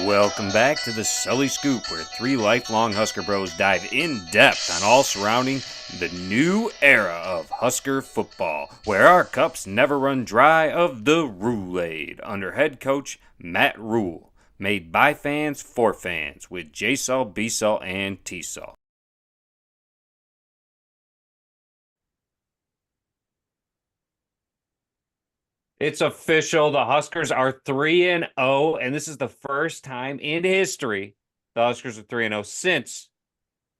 Welcome back to the Sully Scoop, where three lifelong Husker bros dive in depth on all surrounding the new era of Husker football, where our cups never run dry of the Rule-Aid under head coach Matt Rule. Made by fans for fans with JSul, BSul, and TSul. It's official. The Huskers are 3-0, and this is the first time in history the Huskers are 3-0 since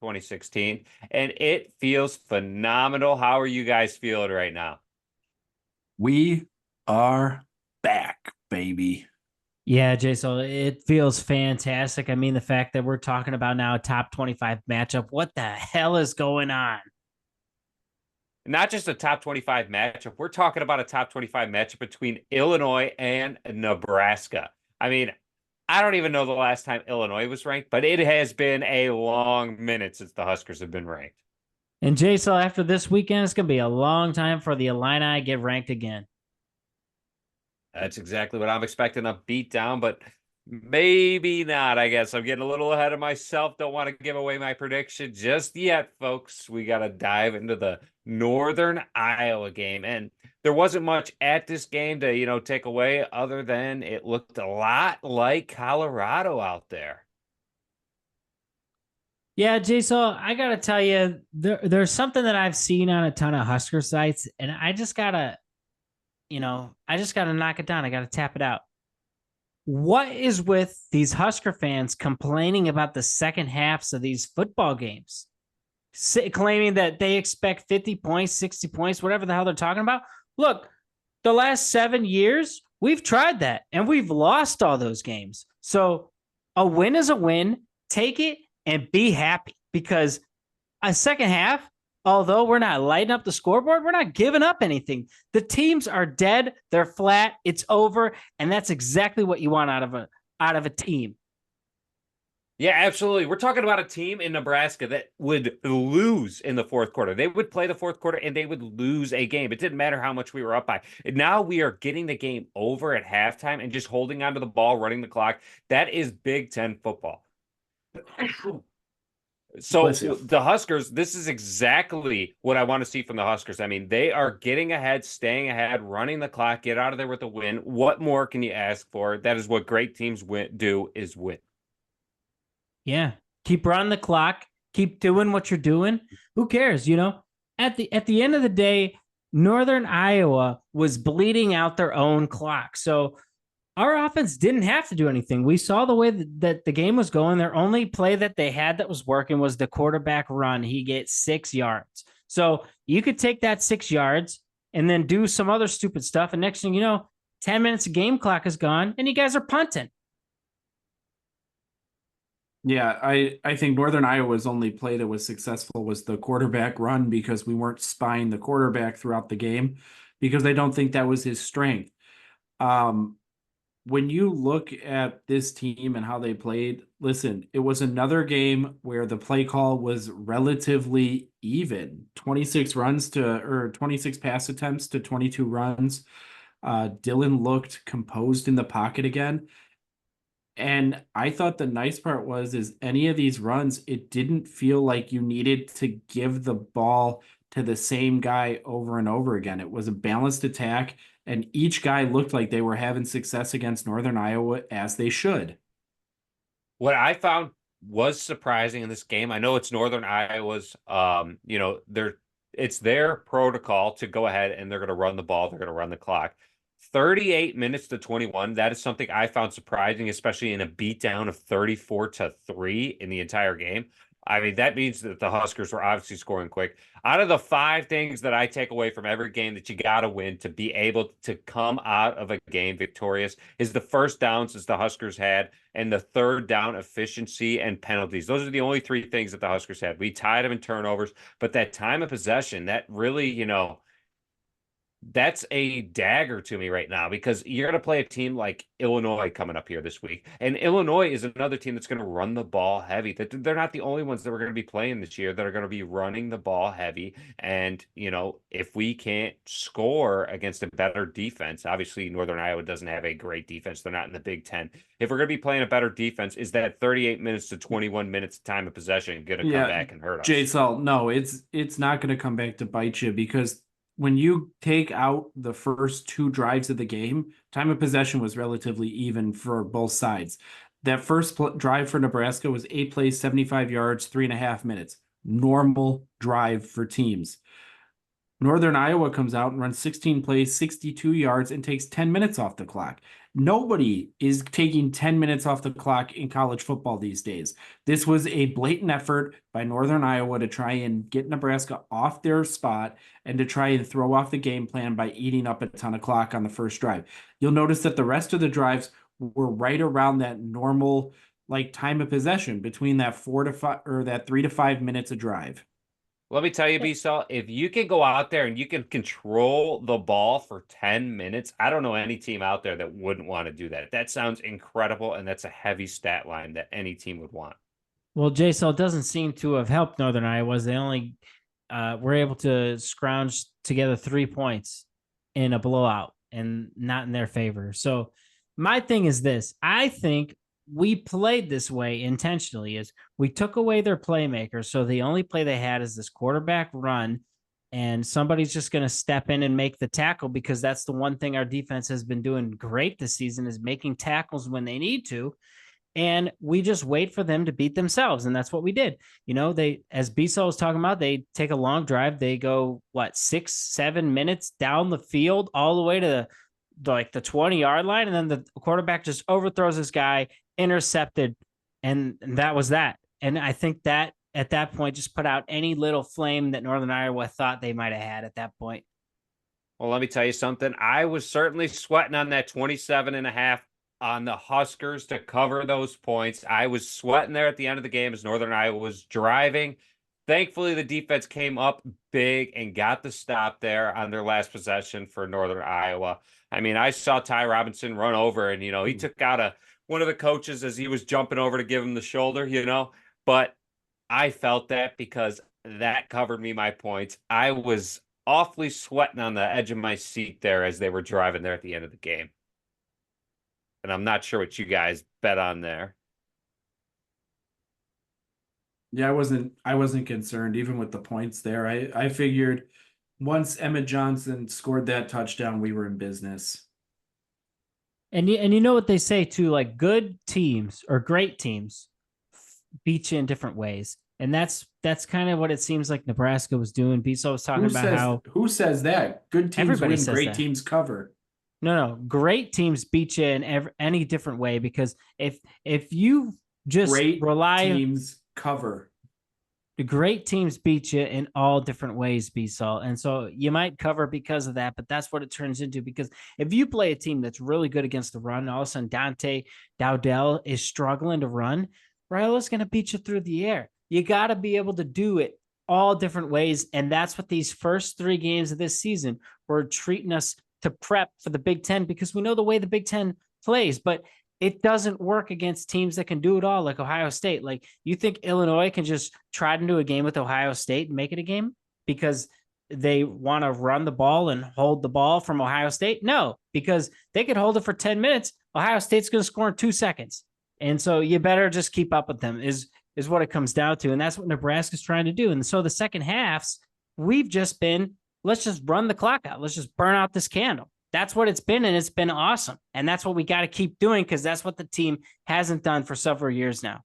2016, and it feels phenomenal. How are you guys feeling right now? We are back, baby. Yeah, JSul, it feels fantastic. I mean, the fact that we're talking about now a top 25 matchup. What the hell is going on? Not just a top 25 matchup. We're talking about a top 25 matchup between Illinois and Nebraska. I mean, I don't even know the last time Illinois was ranked, but it has been a long minute since the Huskers have been ranked. And JSul, after this weekend, it's going to be a long time for the Illini to get ranked again. That's exactly what I'm expecting, a beat down, but maybe not, I guess. I'm getting a little ahead of myself. Don't want to give away my prediction just yet, folks. We got to dive into the Northern Iowa game. And there wasn't much at this game to, take away other than it looked a lot like Colorado out there. Yeah, JSul, I got to tell you, there's something that I've seen on a ton of Husker sites, and I just got to knock it down. I got to tap it out. What is with these Husker fans complaining about the second halves of these football games? Claiming that they expect 50 points, 60 points, whatever the hell they're talking about. Look, the last 7 years, we've tried that, and we've lost all those games. So a win is a win. Take it and be happy, because a second half, although we're not lighting up the scoreboard, we're not giving up anything. The teams are dead. They're flat. It's over. And that's exactly what you want out of a team. Yeah, absolutely. We're talking about a team in Nebraska that would lose in the fourth quarter. They would play the fourth quarter and they would lose a game. It didn't matter how much we were up by. And now we are getting the game over at halftime and just holding onto the ball, running the clock. That is Big Ten football. So the Huskers, this is exactly what I want to see from the Huskers. I mean, they are getting ahead, staying ahead, running the clock, get out of there with a win. What more can you ask for? That is what great teams do, is win. Yeah. Keep running the clock. Keep doing what you're doing. Who cares? At the end of the day, Northern Iowa was bleeding out their own clock. So our offense didn't have to do anything. We saw the way that the game was going. Their only play that they had that was working was the quarterback run. He gets 6 yards. So you could take that 6 yards and then do some other stupid stuff. And next thing you know, 10 minutes of game clock is gone and you guys are punting. Yeah, I think Northern Iowa's only play that was successful was the quarterback run, because we weren't spying the quarterback throughout the game, because I don't think that was his strength. When you look at this team and how they played, listen, it was another game where the play call was relatively even. 26 pass attempts to 22 runs. Dylan looked composed in the pocket again. And I thought the nice part is any of these runs, it didn't feel like you needed to give the ball to the same guy over and over again. It was a balanced attack, and each guy looked like they were having success against Northern Iowa, as they should. What I found was surprising in this game, I know it's Northern Iowa's, it's their protocol to go ahead and they're going to run the ball. They're going to run the clock. 38 minutes to 21. That is something I found surprising, especially in a beatdown of 34-3 in the entire game. I mean, that means that the Huskers were obviously scoring quick. Out of the 5 things that I take away from every game that you got to win to be able to come out of a game victorious is the first downs that the Huskers had and the third down efficiency and penalties. Those are the only 3 things that the Huskers had. We tied them in turnovers, but that time of possession, that really, that's a dagger to me right now because you're going to play a team like Illinois coming up here this week. And Illinois is another team that's going to run the ball heavy. They're not the only ones that we're going to be playing this year that are going to be running the ball heavy. And, if we can't score against a better defense, obviously Northern Iowa doesn't have a great defense. They're not in the Big Ten. If we're going to be playing a better defense, is that 38 minutes to 21 minutes of time of possession going to come back and hurt us? JSul, no, it's not going to come back to bite you because when you take out the first two drives of the game, time of possession was relatively even for both sides. That first drive for Nebraska was 8 plays, 75 yards, 3.5 minutes. Normal drive for teams. Northern Iowa comes out and runs 16 plays, 62 yards, and takes 10 minutes off the clock. Nobody is taking 10 minutes off the clock in college football these days. This was a blatant effort by Northern Iowa to try and get Nebraska off their spot and to try and throw off the game plan by eating up a ton of clock on the first drive. You'll notice that the rest of the drives were right around that normal time of possession between that 4 to 5 or that 3 to 5 minutes a drive. Let me tell you, JSul, if you can go out there and you can control the ball for 10 minutes, I don't know any team out there that wouldn't want to do that. That sounds incredible, and that's a heavy stat line that any team would want. Well, JSul doesn't seem to have helped Northern Iowa. They only were able to scrounge together 3 points in a blowout and not in their favor. So my thing is this. I think we played this way intentionally is we took away their playmakers. So the only play they had is this quarterback run, and somebody's just going to step in and make the tackle because that's the one thing our defense has been doing great this season is making tackles when they need to. And we just wait for them to beat themselves. And that's what we did. They, as JSul was talking about, they take a long drive. They go 6-7 minutes down the field all the way to the 20-yard line. And then the quarterback just overthrows this guy, intercepted, and that was that. And I think that at that point just put out any little flame that Northern Iowa thought they might have had at that point. Well, let me tell you something. I was certainly sweating on that 27.5 on the Huskers to cover those points. I was sweating there at the end of the game as Northern Iowa was driving. Thankfully, the defense came up big and got the stop there on their last possession for Northern Iowa. I mean, I saw Ty Robinson run over and, he took out one of the coaches as he was jumping over to give him the shoulder, but I felt that because that covered me my points. I was awfully sweating on the edge of my seat there as they were driving there at the end of the game. And I'm not sure what you guys bet on there. Yeah, I wasn't concerned even with the points there. I figured once Emmett Johnson scored that touchdown, we were in business. And you know what they say too, good teams or great teams beat you in different ways. And that's kind of what it seems like Nebraska was doing. JSul was talking about who says that? Good teams win, great teams cover. No, great teams beat you in any different way because if you just great teams cover. The great teams beat you in all different ways, JSul. And so you might cover because of that, but that's what it turns into. Because if you play a team that's really good against the run, all of a sudden Dante Dowdell is struggling to run, Raiola's going to beat you through the air. You got to be able to do it all different ways. And that's what these first 3 games of this season were treating us to prep for the Big Ten because we know the way the Big Ten plays, but it doesn't work against teams that can do it all, like Ohio State. You think Illinois can just try to do a game with Ohio State and make it a game because they want to run the ball and hold the ball from Ohio State? No, because they could hold it for 10 minutes. Ohio State's going to score in 2 seconds. And so you better just keep up with them is what it comes down to. And that's what Nebraska's trying to do. And so the second halves, we've just been, let's just run the clock out. Let's just burn out this candle. That's what it's been, and it's been awesome. And that's what we got to keep doing because that's what the team hasn't done for several years now.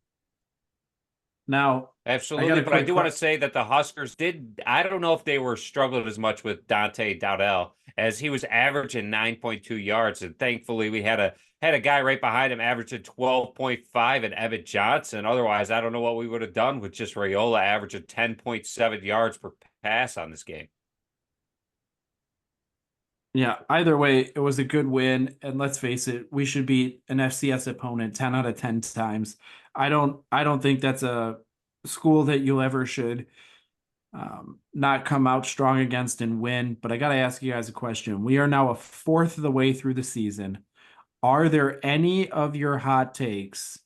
Now, absolutely, but I do want to say that the Huskers did. I don't know if they were struggling as much with Dante Dowdell as he was averaging 9.2 yards, and thankfully we had a guy right behind him averaging 12.5 and Emmett Johnson. Otherwise, I don't know what we would have done with just Raiola averaging 10.7 yards per pass on this game. Yeah, either way, it was a good win. And let's face it, we should beat an FCS opponent 10 out of 10 times. I don't think that's a school that you ever should not come out strong against and win. But I got to ask you guys a question. We are now a fourth of the way through the season. Are there any of your hot takes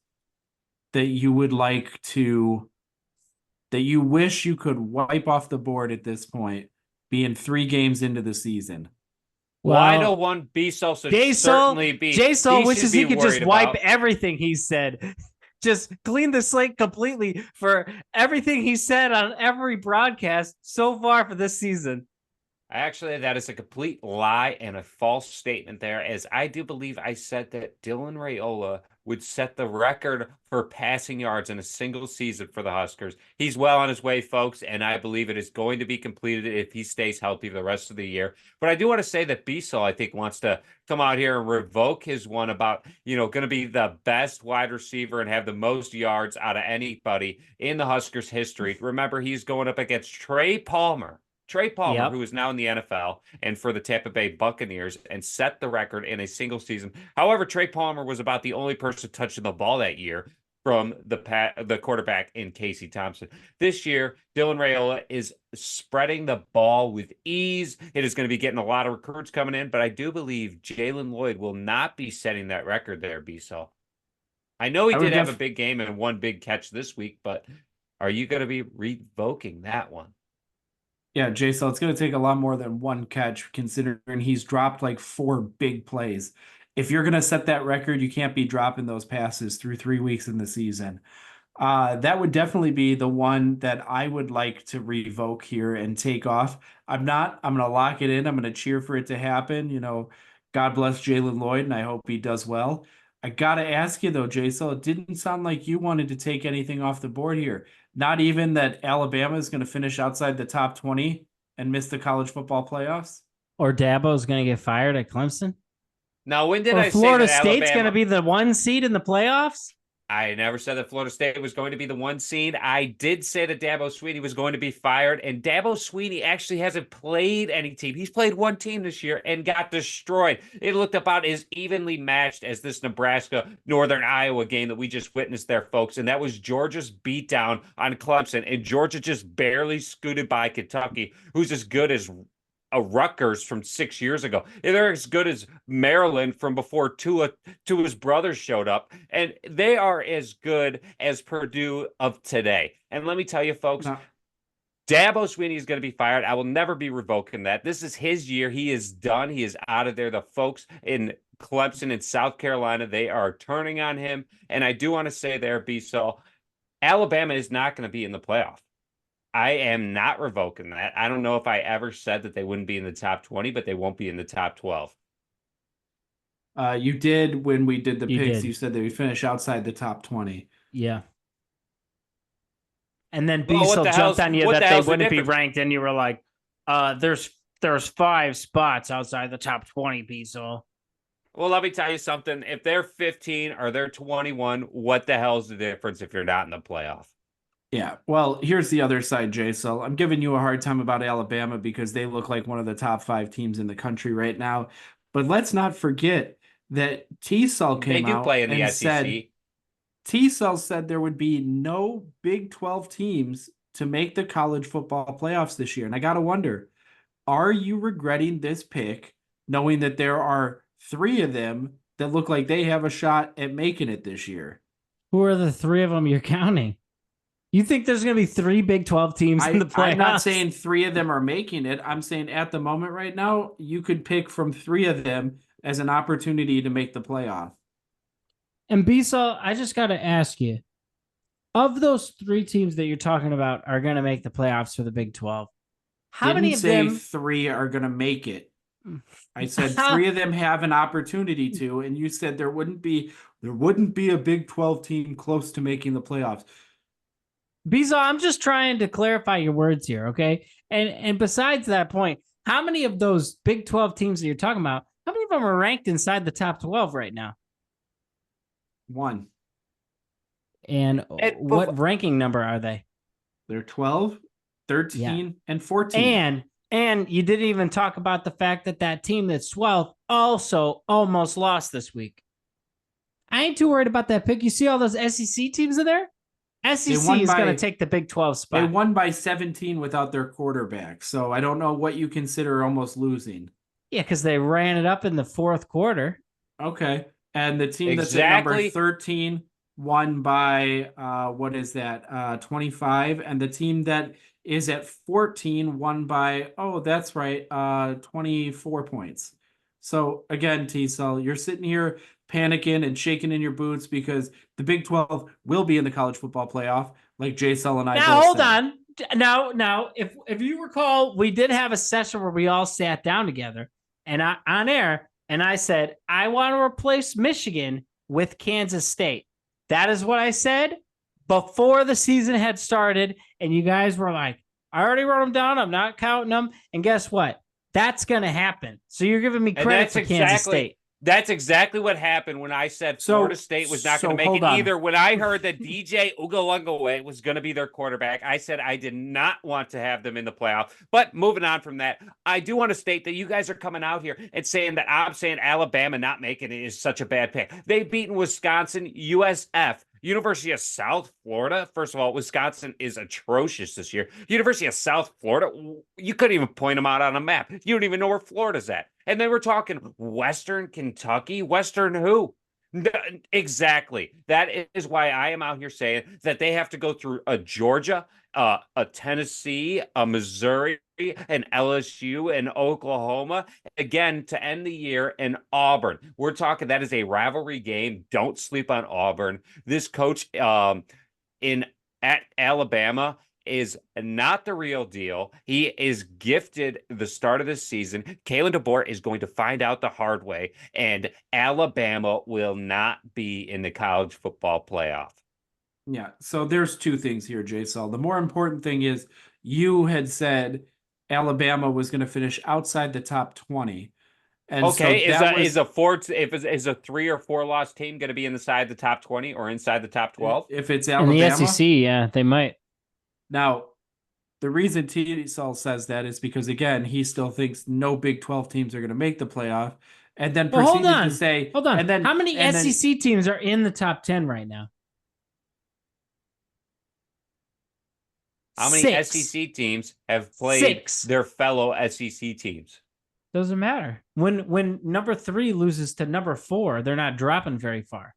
that you would like to, that you wish you could wipe off the board at this point, being 3 games into the season? Well, I know one JSul should certainly be. JSul wishes he could just wipe about everything he said. Just clean the slate completely for everything he said on every broadcast so far for this season. Actually, that is a complete lie and a false statement there, as I do believe I said that Dylan Raiola would set the record for passing yards in a single season for the Huskers. He's well on his way, folks, and I believe it is going to be completed if he stays healthy for the rest of the year. But I do want to say that JSul, I think, wants to come out here and revoke his one about, going to be the best wide receiver and have the most yards out of anybody in the Huskers history. Remember, he's going up against Trey Palmer, Yep. who is now in the NFL and for the Tampa Bay Buccaneers, and set the record in a single season. However, Trey Palmer was about the only person touching the ball that year from the quarterback in Casey Thompson. This year, Dylan Raiola is spreading the ball with ease. It is going to be getting a lot of recruits coming in, but I do believe Jalen Lloyd will not be setting that record there, JSul. I know he did have a big game and one big catch this week, but are you going to be revoking that one? Yeah, JSul, it's going to take a lot more than one catch, considering he's dropped like 4 big plays. If you're going to set that record, you can't be dropping those passes through 3 weeks in the season. That would definitely be the one that I would like to revoke here and take off. I'm going to lock it in. I'm going to cheer for it to happen. God bless Jalen Lloyd, and I hope he does well. I got to ask you, though, JSul, it didn't sound like you wanted to take anything off the board here. Not even that Alabama is going to finish outside the top 20 and miss the college football playoffs? Or Dabo is going to get fired at Clemson? Now, when did or I Florida say that State's going to be the 1 seed in the playoffs? I never said that Florida State was going to be the 1 seed. I did say that Dabo Swinney was going to be fired, and Dabo Swinney actually hasn't played any team. He's played one team this year and got destroyed. It looked about as evenly matched as this Nebraska-Northern Iowa game that we just witnessed there, folks, and that was Georgia's beatdown on Clemson, and Georgia just barely scooted by Kentucky, who's as good as a Rutgers from 6 years ago. They're as good as Maryland from before Tua's brothers showed up, and they are as good as Purdue of today. And let me tell you, folks, Dabo Swinney is going to be fired. I will never be revoking that. This is his year. He is done. He is out of there. The folks in Clemson and South Carolina, they are turning on him. And I do want to say there, JSul, Alabama is not going to be in the playoff. I am not revoking that. I don't know if I ever said that they wouldn't be in the top 20, but they won't be in the top 12. You did when we did the picks. You said they would finish outside the top 20. Yeah. And then JSul jumped on you that they wouldn't be ranked, and you were like, there's 5 spots outside the top 20, JSul. Well, let me tell you something. If they're 15 or they're 21, what the hell's the difference if you're not in the playoff? Yeah, well, here's the other side, JSul. I'm giving you a hard time about Alabama because they look like one of the top 5 teams in the country right now. But let's not forget that JSul came out play in the SEC. Said JSul said there would be no Big 12 teams to make the college football playoffs this year. And I got to wonder, are you regretting this pick knowing that there are 3 of them that look like they have a shot at making it this year? Who are the 3 of them you're counting? You think there's going to be 3 Big 12 teams in the playoffs? I'm not saying 3 of them are making it. I'm saying at the moment right now, you could pick from 3 of them as an opportunity to make the playoff. And JSul, I just got to ask you, of those 3 teams that you're talking about are going to make the playoffs for the Big 12, how many of them? 3 are going to make it. I said 3 of them have an opportunity to, and you said there wouldn't be a Big 12 team close to making the playoffs. JSul, I'm just trying to clarify your words here, okay? And besides that point, how many of those Big 12 teams that you're talking about, how many of them are ranked inside the top 12 right now? 1. And what ranking number are they? They're 12, 13, and 14. And you didn't even talk about the fact that team that's 12th also almost lost this week. I ain't too worried about that pick. You see all those SEC teams in there? SEC is going to take the Big 12 spot. They won by 17 without their quarterback. So I don't know what you consider almost losing. Yeah, because they ran it up in the fourth quarter. Okay. And the team that's at number 13 won by, 25. And the team that is at 14 won by, 24 points. So again, JSul, you're sitting here panicking and shaking in your boots because the Big 12 will be in the college football playoff, like JSul and I now both hold said. on. Now, if you recall, we did have a session where we all sat down together and on air, and I said I want to replace Michigan with Kansas State. That is what I said before the season had started, and you guys were like, "I already wrote them down. I'm not counting them." And guess what? That's going to happen. So you're giving me credit for Kansas State. That's exactly what happened when I said Florida State was not going to make it either. When I heard that DJ Uiagalelei was going to be their quarterback, I said I did not want to have them in the playoff. But moving on from that, I do want to state that you guys are coming out here and saying that I'm saying Alabama not making it is such a bad pick. They've beaten Wisconsin, USF, University of South Florida. First of all, Wisconsin is atrocious this year. University of South Florida, you couldn't even point them out on a map. You don't even know where Florida's at. And then we're talking Western Kentucky. Western who? Exactly. That is why I am out here saying that they have to go through a Georgia, a Tennessee, a Missouri, an LSU, and Oklahoma again to end the year, and Auburn. We're talking that is a rivalry game. Don't sleep on Auburn. This coach at Alabama is not the real deal. He is gifted the start of the season. Kalen DeBoer is going to find out the hard way, and Alabama will not be in the college football playoff. Yeah, so there's two things here, JSul. The more important thing is you had said Alabama was going to finish outside the top 20. And okay, so is a 3 or 4 loss team going to be inside the top 20 or inside the top 12? If it's Alabama, in the SEC, yeah, they might. Now, the reason JSul says that is because, again, he still thinks no Big 12 teams are going to make the playoff. And then proceeded to say... Hold on. And then, how many SEC teams are in the top 10 right now? How many SEC teams have played their fellow SEC teams? Doesn't matter. When number 3 loses to number 4, they're not dropping very far.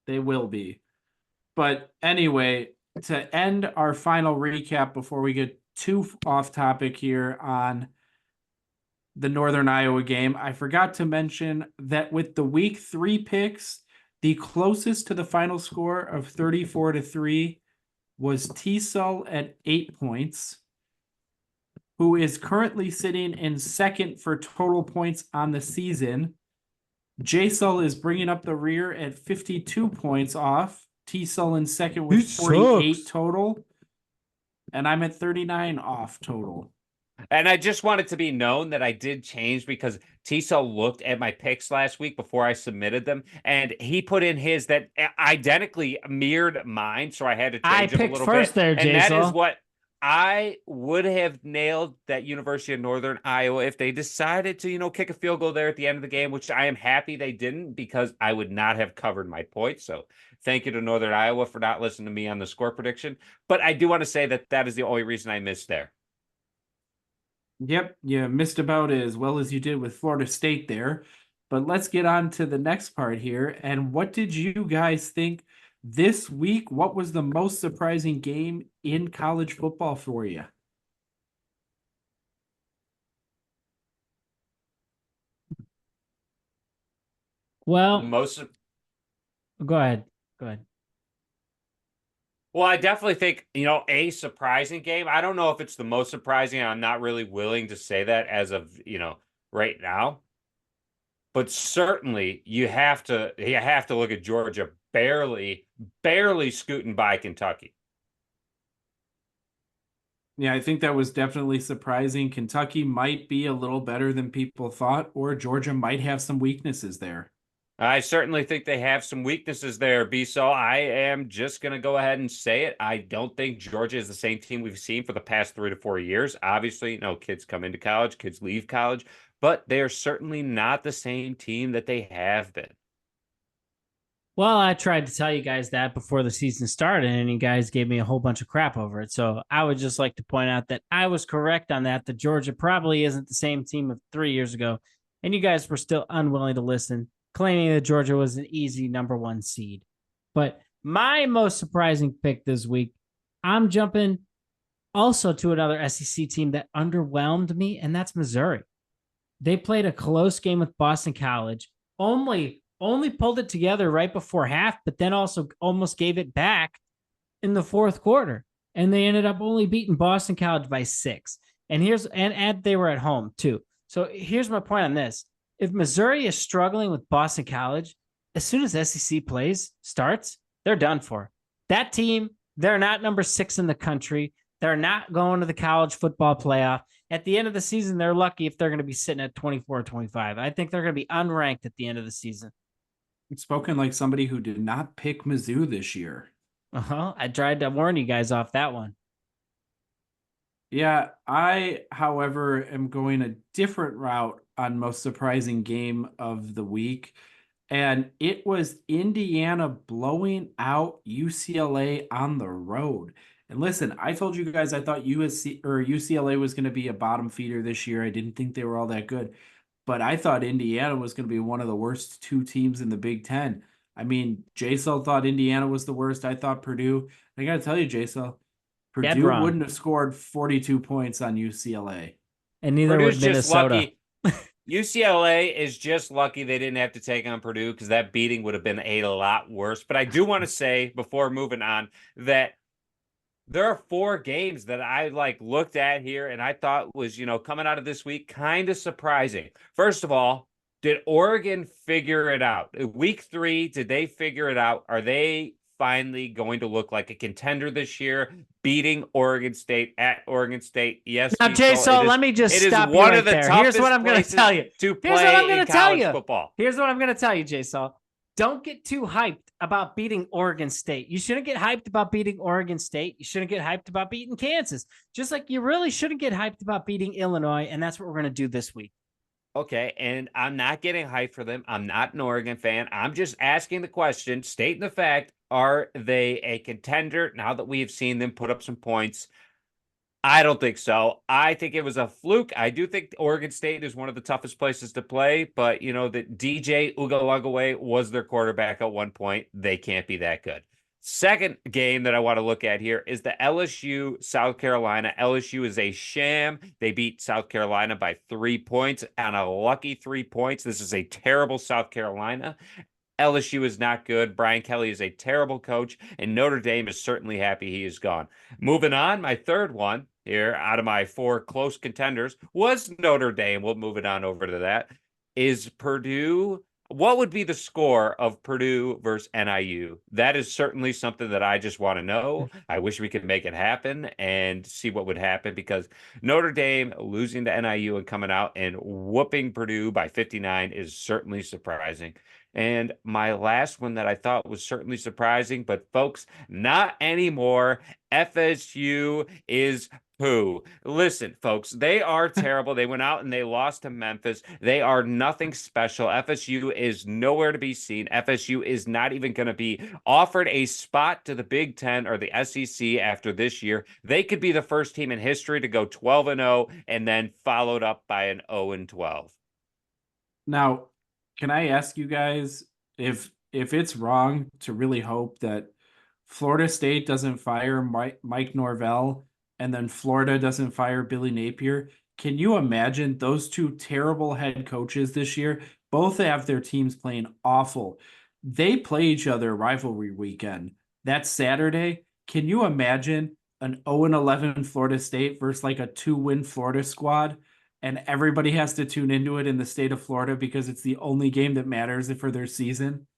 They will be. But anyway, to end our final recap before we get too off topic here on the Northern Iowa game, I forgot to mention that with the week 3 picks, the closest to the final score of 34-3 was JSul at 8 points, who is currently sitting in second for total points on the season. JSul is bringing up the rear at 52 points off. JSul in second with 48 total. And I'm at 39 off total. And I just want it to be known that I did change because JSul looked at my picks last week before I submitted them, and he put in his that identically mirrored mine, so I had to change it a little bit. There, and that is what I would have nailed that University of Northern Iowa if they decided to, kick a field goal there at the end of the game, which I am happy they didn't because I would not have covered my points. So thank you to Northern Iowa for not listening to me on the score prediction. But I do want to say that that is the only reason I missed there. Yep, you missed about as well as you did with Florida State there. But let's get on to the next part here. And what did you guys think this week? What was the most surprising game in college football for you? Well, go ahead. Well, I definitely think, a surprising game. I don't know if it's the most surprising. I'm not really willing to say that as of, right now. But certainly you have to look at Georgia barely scooting by Kentucky. Yeah, I think that was definitely surprising. Kentucky might be a little better than people thought, or Georgia might have some weaknesses there. I certainly think they have some weaknesses there, JSul. I am just going to go ahead and say it. I don't think Georgia is the same team we've seen for the past 3 to 4 years. Obviously, kids come into college, kids leave college, but they are certainly not the same team that they have been. Well, I tried to tell you guys that before the season started, and you guys gave me a whole bunch of crap over it. So I would just like to point out that I was correct on that. That Georgia probably isn't the same team of 3 years ago, and you guys were still unwilling to listen, claiming that Georgia was an easy #1 seed. But my most surprising pick this week, I'm jumping also to another SEC team that underwhelmed me, and that's Missouri. They played a close game with Boston College, only pulled it together right before half, but then also almost gave it back in the fourth quarter. And they ended up only beating Boston College by 6. And they were at home too. So here's my point on this. If Missouri is struggling with Boston College, as soon as SEC starts, they're done for. That team, they're not #6 in the country. They're not going to the college football playoff. At the end of the season, they're lucky if they're going to be sitting at 24 or 25. I think they're going to be unranked at the end of the season. Spoken like somebody who did not pick Mizzou this year. I tried to warn you guys off that one. Yeah, I, however, am going a different route on most surprising game of the week. And it was Indiana blowing out UCLA on the road. And listen, I told you guys I thought UCLA was going to be a bottom feeder this year. I didn't think they were all that good. But I thought Indiana was going to be one of the worst 2 teams in the Big Ten. I mean, JSul thought Indiana was the worst. I thought Purdue. I got to tell you, JSul, Purdue wouldn't have scored 42 points on UCLA. And neither Purdue's would Minnesota. UCLA is just lucky they didn't have to take on Purdue because that beating would have been a lot worse. But I do want to say before moving on that there are 4 games that I looked at here and I thought was, coming out of this week, kind of surprising. First of all, did Oregon figure it out? Week 3, did they figure it out? Are they finally going to look like a contender this year, beating Oregon State at Oregon State? Yes. Now, JSul, let me just stop you right there. Here's what I'm going to tell you. Here's what I'm going to tell you. Football. Here's what I'm going to tell you, JSul. Don't get too hyped about beating Oregon State. You shouldn't get hyped about beating Oregon State. You shouldn't get hyped about beating Kansas. Just like you really shouldn't get hyped about beating Illinois, and that's what we're going to do this week. Okay, and I'm not getting hyped for them. I'm not an Oregon fan. I'm just asking the question, stating the fact, are they a contender now that we have seen them put up some points? I don't think so. I think it was a fluke. I do think Oregon State is one of the toughest places to play, but that DJ Uiagalelei was their quarterback at one point. They can't be that good. Second game that I want to look at here is the LSU South Carolina. LSU is a sham. They beat South Carolina by 3 points on a lucky 3 points. This is a terrible South Carolina. LSU is not good. Brian Kelly is a terrible coach, and Notre Dame is certainly happy he is gone. Moving on, my third one here out of my 4 close contenders was Notre Dame. We'll move it on over to that. Is Purdue. What would be the score of Purdue versus NIU? That is certainly something that I just want to know. I wish we could make it happen and see what would happen, because Notre Dame losing to NIU and coming out and whooping Purdue by 59 is certainly surprising. And my last one that I thought was certainly surprising, but folks, not anymore. FSU is who? Listen, folks, they are terrible. They went out and they lost to Memphis. They are nothing special. FSU is nowhere to be seen. FSU is not even going to be offered a spot to the Big Ten or the SEC after this year. They could be the first team in history to go 12-0 and then followed up by an 0-12. Now, can I ask you guys if it's wrong to really hope that Florida State doesn't fire Mike Norvell and then Florida doesn't fire Billy Napier? Can you imagine those 2 terrible head coaches this year? Both have their teams playing awful. They play each other rivalry weekend. That's Saturday. Can you imagine an 0-11 Florida State versus like a 2-win Florida squad? And everybody has to tune into it in the state of Florida because it's the only game that matters for their season.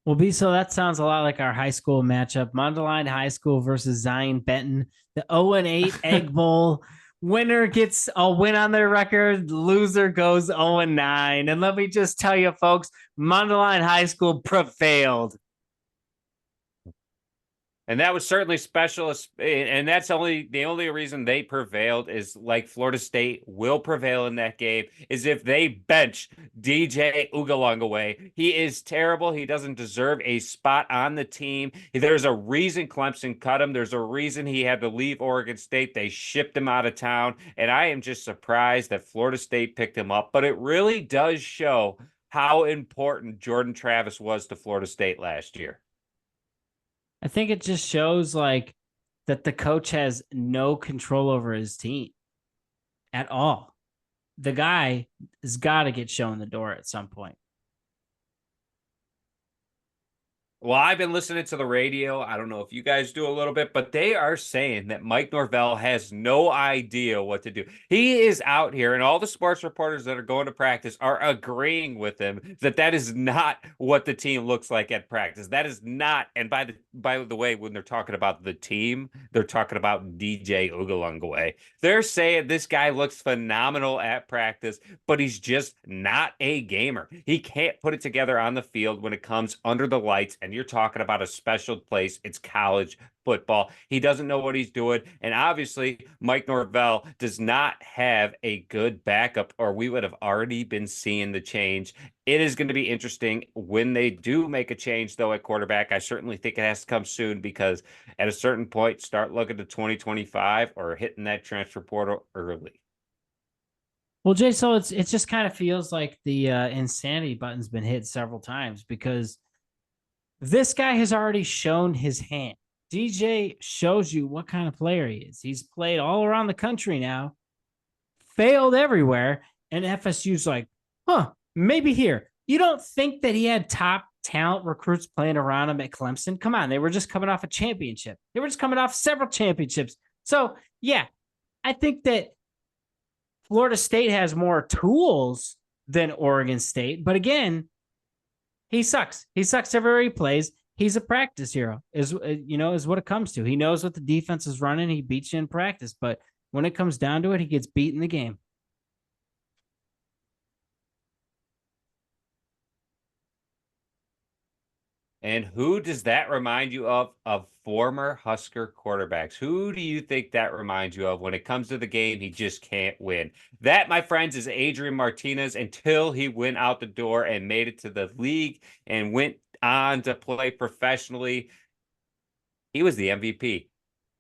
Well, so that sounds a lot like our high school matchup. Mundelein High School versus Zion Benton. The 0-8 Egg Bowl. Winner gets a win on their record. Loser goes 0-9. And let me just tell you, folks, Mundelein High School prevailed. And that was certainly special. And that's the only reason they prevailed is like Florida State will prevail in that game is if they bench DJ Ugalungaway. He is terrible. He doesn't deserve a spot on the team. There's a reason Clemson cut him. There's a reason he had to leave Oregon State. They shipped him out of town. And I am just surprised that Florida State picked him up. But it really does show how important Jordan Travis was to Florida State last year. I think it just shows like that the coach has no control over his team at all. The guy has got to get shown the door at some point. Well, I've been listening to the radio. I don't know if you guys do a little bit, but they are saying that Mike Norvell has no idea what to do. He is out here, and all the sports reporters that are going to practice are agreeing with him that is not what the team looks like at practice. That is not. And by the way, when they're talking about the team, they're talking about DJ Ugalungaway. They're saying this guy looks phenomenal at practice, but he's just not a gamer. He can't put it together on the field when it comes under the lights. And you're talking about a special place. It's college football. He doesn't know what he's doing. And obviously, Mike Norvell does not have a good backup, or we would have already been seeing the change. It is going to be interesting when they do make a change, though, at quarterback. I certainly think it has to come soon because at a certain point, start looking to 2025 or hitting that transfer portal early. Well, JSul, it just kind of feels like the insanity button's been hit several times because this guy has already shown his hand. DJ shows you what kind of player he is. He's played all around the country now, failed everywhere, and FSU's like, maybe here. You don't think that he had top talent recruits playing around him at Clemson? Come on, they were just coming off a championship. They were just coming off several championships. So, yeah, I think that Florida State has more tools than Oregon State. But again, he sucks. He sucks everywhere he plays. He's a practice hero, is what it comes to. He knows what the defense is running. He beats you in practice. But when it comes down to it, he gets beat in the game. And who does that remind you of former Husker quarterbacks? Who do you think that reminds you of when it comes to the game? He just can't win. That, my friends, is Adrian Martinez until he went out the door and made it to the league and went on to play professionally. He was the MVP.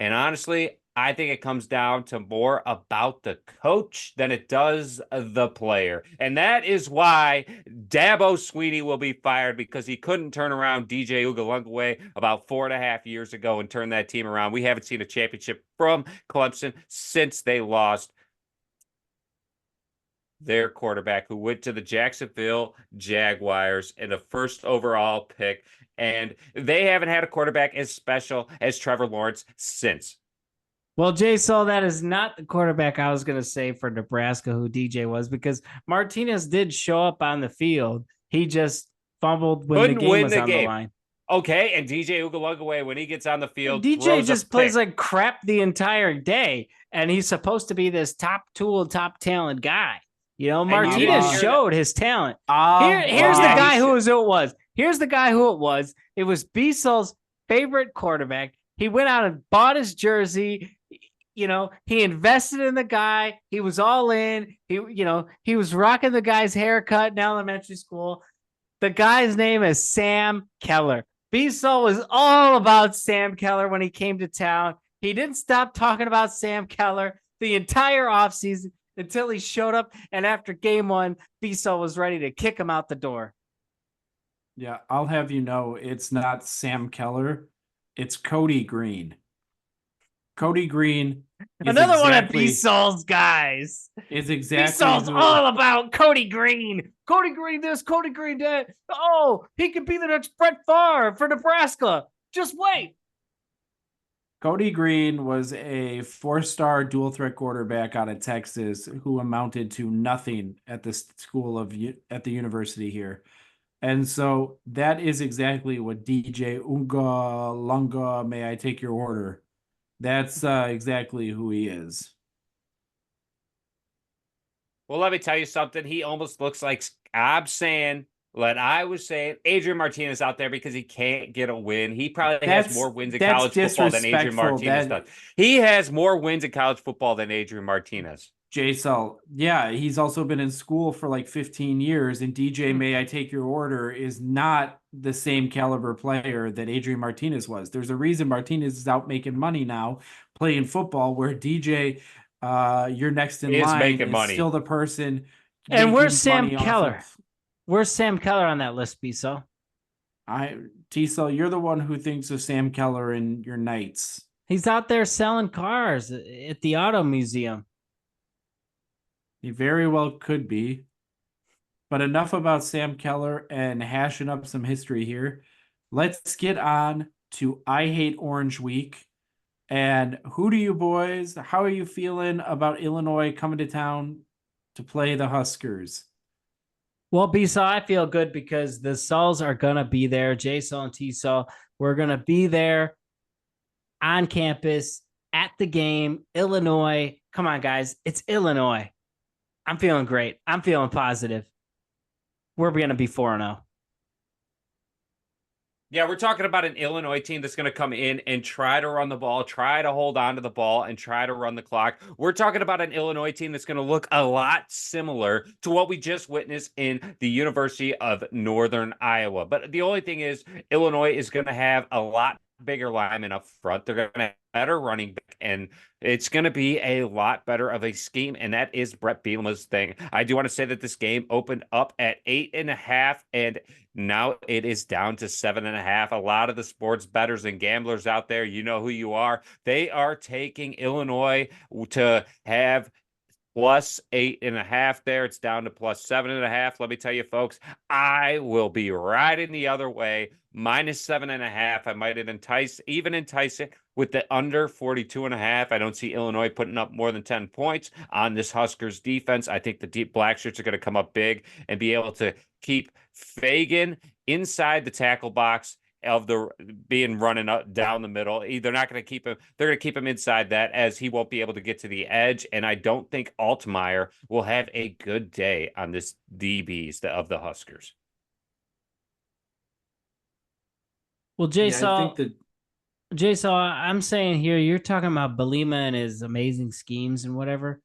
And honestly, I think it comes down to more about the coach than it does the player. And that is why Dabo Swinney will be fired, because he couldn't turn around DJ Ugalungaway about 4.5 years ago and turn that team around. We haven't seen a championship from Clemson since they lost their quarterback, who went to the Jacksonville Jaguars in the first overall pick. And they haven't had a quarterback as special as Trevor Lawrence since. Well, JSul, that is not the quarterback I was going to say for Nebraska, who DJ was, because Martinez did show up on the field. He just fumbled when the game was on the line. Okay, and DJ Ugalungaway, when he gets on the field, DJ just plays like crap the entire day, and he's supposed to be this top tool, top talent guy. Martinez showed his talent. Here's the guy who it was. Here's the guy who it was. It was JSul's favorite quarterback. He went out and bought his jersey. He invested in the guy. He was all in. He was rocking the guy's haircut in elementary school. The guy's name is Sam Keller. JSul was all about Sam Keller when he came to town. He didn't stop talking about Sam Keller the entire offseason until he showed up. And after game one, JSul was ready to kick him out the door. Yeah, I'll have you know, it's not Sam Keller. It's Cody Green. Cody Green. Another one of JSul's guys. Is exactly. JSul's all about Cody Green. Cody Green this, Cody Green that. Oh, he could be the next Brett Favre for Nebraska. Just wait. Cody Green was a 4-star dual threat quarterback out of Texas who amounted to nothing at the at the university here. And so that is exactly what DJ Ugalunga, may I take your order? That's exactly who he is. Well, let me tell you something. He almost looks like, I'm saying, But I was saying Adrian Martinez out there because he can't get a win. He probably has more wins in That's college football than Adrian disrespectful. Martinez does. He has more wins in college football than Adrian Martinez. JSul, yeah, he's also been in school for like 15 years, and DJ May I Take Your Order is not the same caliber player that Adrian Martinez was. There's a reason Martinez is out making money now playing football, where DJ, you're next in line, making is money. still the person. And where's Sam money Keller? Where's Sam Keller on that list, Biso? T-Cell, you're the one who thinks of Sam Keller in your Knights. He's out there selling cars at the auto museum. He very well could be. But enough about Sam Keller and hashing up some history here. Let's get on to I Hate Orange Week. And who do you boys, how are you feeling about Illinois coming to town to play the Huskers? Well, B-Saw, I feel good because the Suls are going to be there. JSul and T-Saul, we're going to be there on campus at the game. Illinois. Come on, guys. It's Illinois. I'm feeling great. I'm feeling positive. We're going to be 4-0. Yeah, we're talking about an Illinois team that's going to come in and try to run the ball, try to hold on to the ball, and try to run the clock. We're talking about an Illinois team that's going to look a lot similar to what we just witnessed in the University of Northern Iowa. But the only thing is, Illinois is going to have a lot bigger linemen up front. They're going to have better running back, and it's going to be a lot better of a scheme, and that is Brett Bielema's thing. I do want to say that this game opened up at 8.5, and now it is down to 7.5. A lot of the sports bettors and gamblers out there, you know who you are. They are taking Illinois to have plus 8.5 there. It's down to plus 7.5. Let me tell you, folks, I will be riding the other way. Minus 7.5. I might even entice it with the under 42.5. I don't see Illinois putting up more than 10 points on this Huskers defense. I think the deep black shirts are going to come up big and be able to keep Fagan inside the tackle box of the being running up down the middle. They're not going to keep him. They're going to keep him inside that, as he won't be able to get to the edge. And I don't think Altmaier will have a good day on this DBs of the Huskers. Well, JSul, I'm saying here, you're talking about Bielema and his amazing schemes and whatever.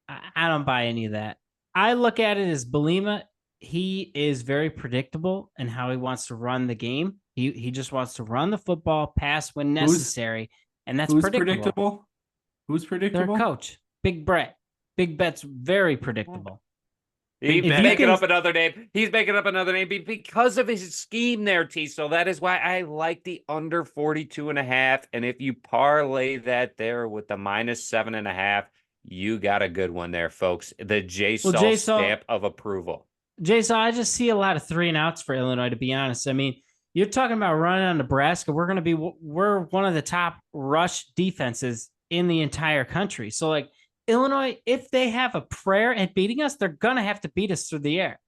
I don't buy any of that. I look at it as Bielema. He is very predictable in how he wants to run the game. He just wants to run the football, pass when necessary, and that's predictable. Who's predictable? Their coach, Big Brett. Big Brett's very predictable. He's making up another name. He's making up another name because of his scheme there, T. So that is why I like the under 42.5. And if you parlay that there with the minus 7.5, you got a good one there, folks. The JSul stamp of approval. JSul, I just see a lot of 3-and-outs for Illinois, to be honest. I mean, you're talking about running on Nebraska. We're one of the top rush defenses in the entire country. So, like, Illinois, if they have a prayer at beating us, they're going to have to beat us through the air.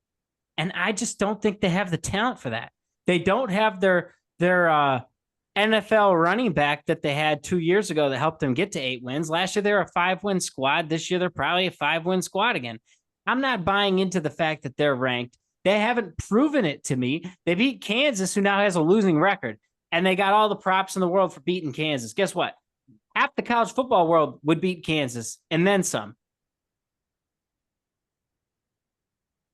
And I just don't think they have the talent for that. They don't have their NFL running back that they had 2 years ago that helped them get to 8 wins. Last year, they were a 5-win squad. This year, they're probably a 5-win squad again. I'm not buying into the fact that they're ranked. They haven't proven it to me. They beat Kansas, who now has a losing record, and they got all the props in the world for beating Kansas. Guess what? Half the college football world would beat Kansas, and then some.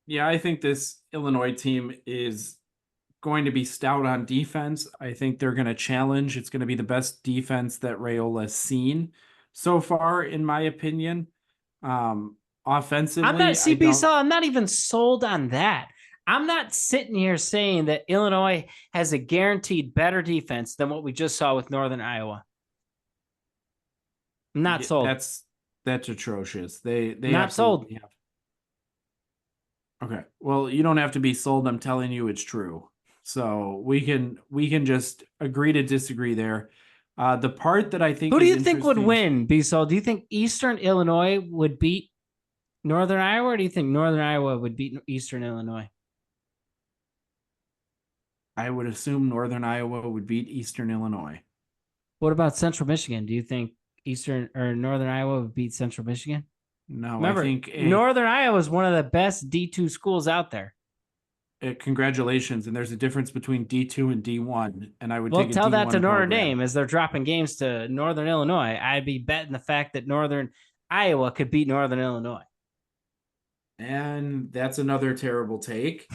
Yeah, I think this Illinois team is going to be stout on defense. I think they're going to challenge. It's going to be the best defense that Rayola's seen so far, in my opinion. Offensively, I'm not even sold on that. I'm not sitting here saying that Illinois has a guaranteed better defense than what we just saw with Northern Iowa. I'm not sold. That's atrocious. They not sold. Okay. Well, you don't have to be sold. I'm telling you it's true. So we can just agree to disagree there. The part that I think who do you think would win, B-Sol? Do you think Eastern Illinois would beat Northern Iowa, or do you think Northern Iowa would beat Eastern Illinois? I would assume Northern Iowa would beat Eastern Illinois. What about Central Michigan? Do you think Eastern or Northern Iowa would beat Central Michigan? No, remember, I think Northern Iowa is one of the best D2 schools out there. congratulations. And there's a difference between D2 and D1. And I would Well, take a tell that D1 to Notre program. Dame as they're dropping games to Northern Illinois. I'd be betting the fact that Northern Iowa could beat Northern Illinois. And that's another terrible take.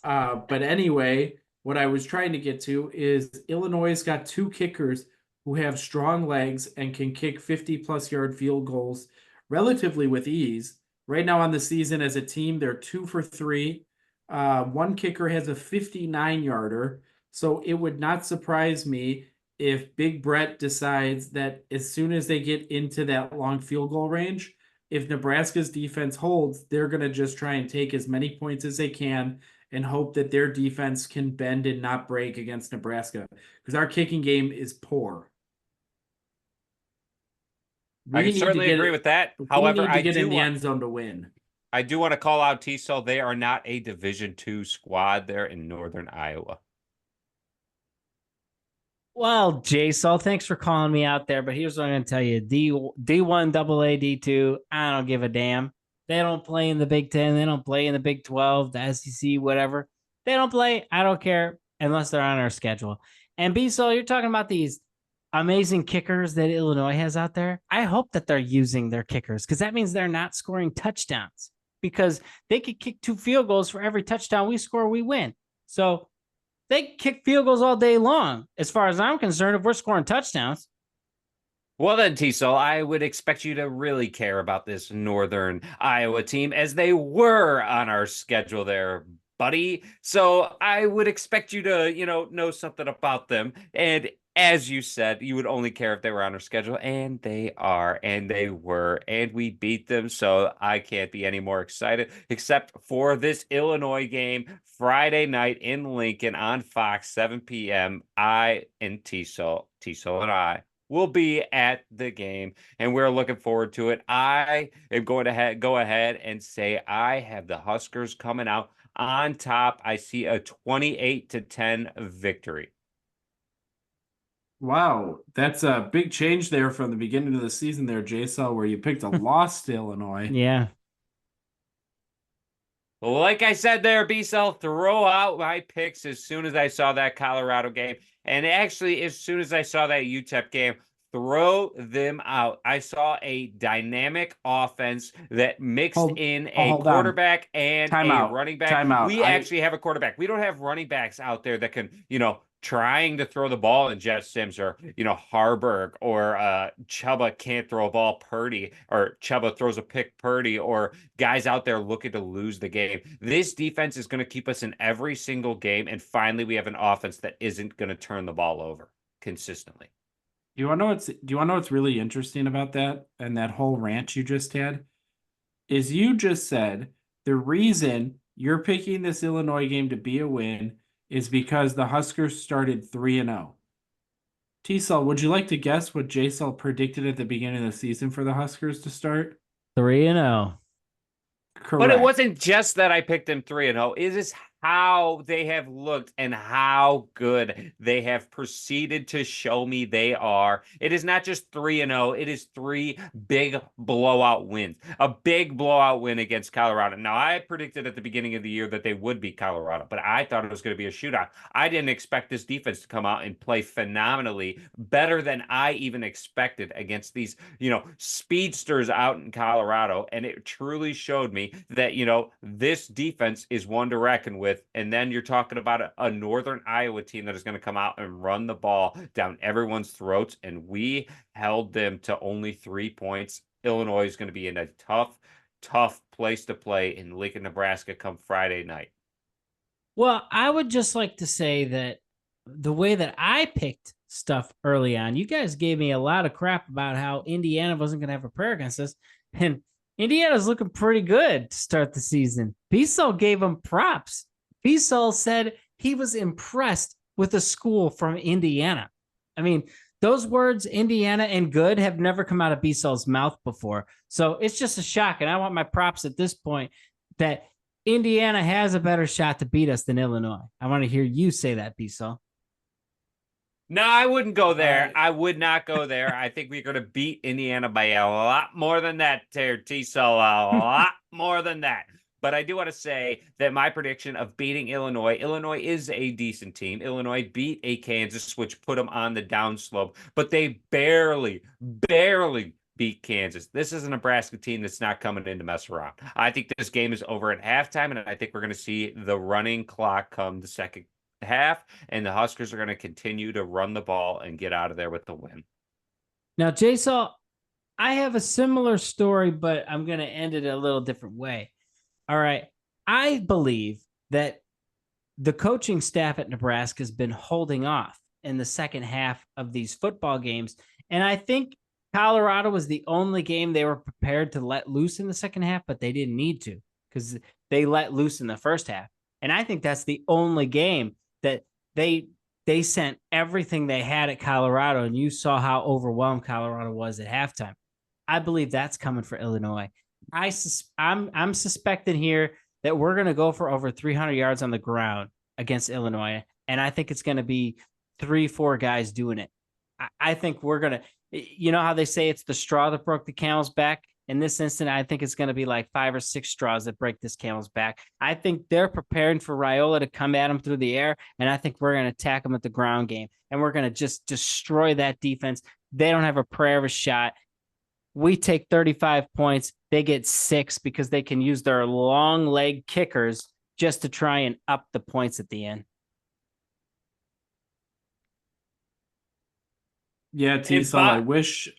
But anyway, what I was trying to get to is Illinois got two kickers who have strong legs and can kick 50-plus yard field goals relatively with ease. Right now on the season as a team, they're 2 for 3. One kicker has a 59-yarder. So it would not surprise me if Big Brett decides that as soon as they get into that long field goal range, if Nebraska's defense holds, they're going to just try and take as many points as they can and hope that their defense can bend and not break against Nebraska, because our kicking game is poor. I can certainly agree with that. However, I get in the end zone to win. I do want to call out JSul. They are not a Division II squad there in Northern Iowa. Well, JSul, thanks for calling me out there. But here's what I'm going to tell you: D1, AA, D2. I don't give a damn. They don't play in the Big Ten. They don't play in the Big 12, the SEC, whatever. They don't play. I don't care unless they're on our schedule. And BSul, you're talking about these amazing kickers that Illinois has out there. I hope that they're using their kickers, because that means they're not scoring touchdowns, because they could kick 2 field goals for every touchdown we score, we win. So they kick field goals all day long. As far as I'm concerned, if we're scoring touchdowns. Well then, JSul, I would expect you to really care about this Northern Iowa team, as they were on our schedule there, buddy. So I would expect you to, know something about them. And as you said, you would only care if they were on our schedule, and they are, and they were, and we beat them. So I can't be any more excited, except for this Illinois game Friday night in Lincoln on Fox, 7 p.m. I and JSul and I will be at the game, and we're looking forward to it. I am going to go ahead and say I have the Huskers coming out on top. I see a 28-10 victory. Wow, that's a big change there from the beginning of the season there, JSul, where you picked a loss to Illinois. Yeah. Like I said there, BSul, throw out my picks as soon as I saw that Colorado game. And actually, as soon as I saw that UTEP game, throw them out. I saw a dynamic offense that mixed in a quarterback and a running back. We actually have a quarterback. We don't have running backs out there that can, trying to throw the ball in Jeff Sims or, Harburg, or Chuba can't throw a ball, Purdy, or Chuba throws a pick, Purdy, or guys out there looking to lose the game. This defense is going to keep us in every single game. And finally, we have an offense that isn't going to turn the ball over consistently. Do you want to know what's really interesting about that and that whole rant you just had? Is you just said the reason you're picking this Illinois game to be a win is because the Huskers started 3-0. JSul, would you like to guess what JSul predicted at the beginning of the season for the Huskers to start? 3-0. Correct. But it wasn't just that I picked them 3-0. It is how they have looked and how good they have proceeded to show me they are. It is not just 3-0. It is 3 big blowout wins. A big blowout win against Colorado. Now, I predicted at the beginning of the year that they would beat Colorado, but I thought it was going to be a shootout. I didn't expect this defense to come out and play phenomenally, better than I even expected against these, speedsters out in Colorado. And it truly showed me that, this defense is one to reckon with. And then you're talking about a Northern Iowa team that is going to come out and run the ball down everyone's throats. And we held them to only 3 points. Illinois is going to be in a tough place to play in Lincoln, Nebraska come Friday night. Well, I would just like to say that the way that I picked stuff early on, you guys gave me a lot of crap about how Indiana wasn't going to have a prayer against us. And Indiana's looking pretty good to start the season. JSul gave them props. JSul said he was impressed with the school from Indiana. I mean, those words, Indiana and good, have never come out of JSul's mouth before. So it's just a shock. And I want my props at this point that Indiana has a better shot to beat us than Illinois. I want to hear you say that, JSul. No, I wouldn't go there. I would not go there. I think we're going to beat Indiana by a lot more than that, JSul. A lot more than that. But I do want to say that my prediction of beating Illinois is a decent team. Illinois beat a Kansas, which put them on the downslope, but they barely beat Kansas. This is a Nebraska team that's not coming in to mess around. I think this game is over at halftime, and I think we're going to see the running clock come the second half, and the Huskers are going to continue to run the ball and get out of there with the win. Now, JSul, I have a similar story, but I'm going to end it a little different way. All right. I believe that the coaching staff at Nebraska has been holding off in the second half of these football games. And I think Colorado was the only game they were prepared to let loose in the second half, but they didn't need to because they let loose in the first half. And I think that's the only game that they sent everything they had at Colorado, and you saw how overwhelmed Colorado was at halftime. I believe that's coming for Illinois. I'm suspecting here that we're going to go for over 300 yards on the ground against Illinois, and I think it's going to be 3-4 guys doing it. I think we're going to, you know how they say it's the straw that broke the camel's back? In this instant, I think it's going to be like 5 or 6 straws that break this camel's back. I think they're preparing for Raiola to come at them through the air, and I think we're going to attack them at the ground game, and we're going to just destroy that defense. They don't have a prayer of a shot. We take 35 points. They get 6 because they can use their long leg kickers just to try and up the points at the end. Yeah, JSul,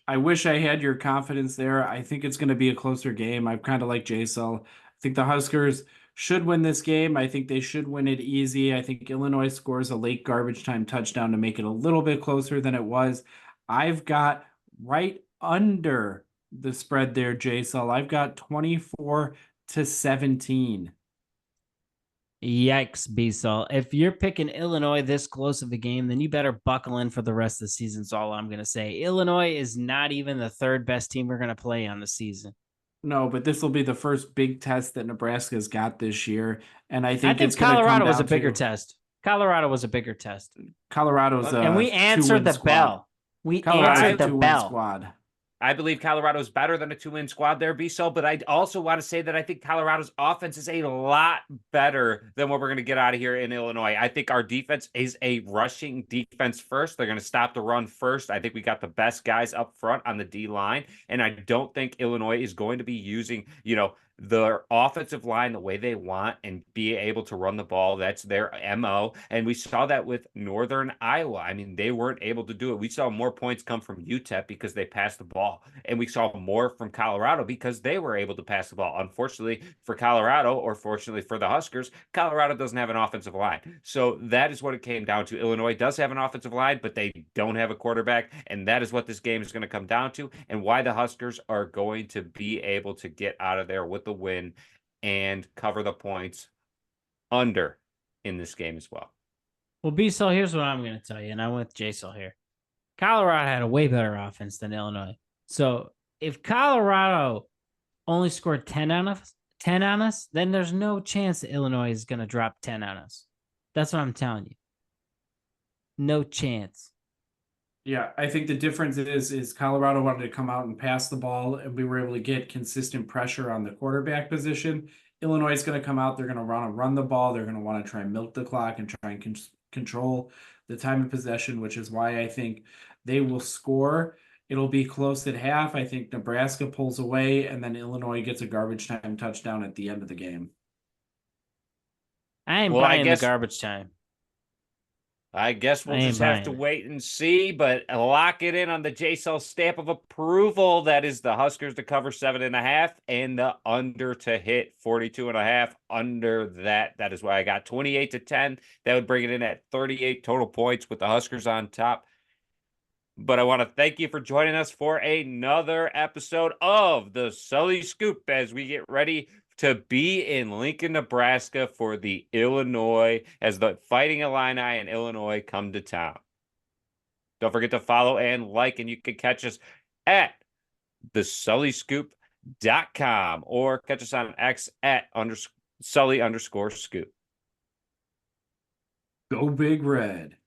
I wish I had your confidence there. I think it's going to be a closer game. I'm kind of like JSul. I think the Huskers should win this game. I think they should win it easy. I think Illinois scores a late garbage time touchdown to make it a little bit closer than it was. I've got right under the spread there, JSul. I've got 24-17. Yikes, B-Sol. If you're picking Illinois this close of a game, then you better buckle in for the rest of the season. Is all I'm going to say. Illinois is not even the third best team we're going to play on the season. No, but this will be the first big test that Nebraska's got this year. And I think it's Colorado was a bigger test. Colorado was a bigger test. Colorado's and we answered the bell. We answered the bell. Squad. I believe Colorado's better than a 2-win squad there, B-Sol, but I also want to say that I think Colorado's offense is a lot better than what we're going to get out of here in Illinois. I think our defense is a rushing defense first. They're going to stop the run first. I think we got the best guys up front on the D-line, and I don't think Illinois is going to be using, the offensive line the way they want and be able to run the ball. That's their MO. And we saw that with Northern Iowa. I mean, they weren't able to do it. We saw more points come from UTEP because they passed the ball. And we saw more from Colorado because they were able to pass the ball. Unfortunately for Colorado, or fortunately for the Huskers, Colorado doesn't have an offensive line. So that is what it came down to. Illinois does have an offensive line, but they don't have a quarterback. And that is what this game is going to come down to, and why the Huskers are going to be able to get out of there with the win and cover the points under in this game as well. Well, B-Sol, here's what I'm going to tell you, and I'm with JSul here. Colorado had a way better offense than Illinois. So if Colorado only scored 10 on us, then there's no chance that Illinois is going to drop 10 on us. That's what I'm telling you. No chance. Yeah, I think the difference is Colorado wanted to come out and pass the ball, and we were able to get consistent pressure on the quarterback position. Illinois is going to come out. They're going to want to run the ball. They're going to want to try and milk the clock and try and control the time of possession, which is why I think they will score. It'll be close at half. I think Nebraska pulls away, and then Illinois gets a garbage time touchdown at the end of the game. I ain't buying the garbage time. I guess we'll just have to wait and see, but lock it in on the JSul stamp of approval. That is the Huskers to cover 7.5 and the under to hit 42.5. Under that is why I got 28-10. That would bring it in at 38 total points with the Huskers on top. But I want to thank you for joining us for another episode of the Sully Scoop as we get ready to be in Lincoln, Nebraska for the Illinois, as the Fighting Illini and Illinois come to town. Don't forget to follow and like, and you can catch us at thesullyscoop.com or catch us on X at Sully_scoop. Go Big Red.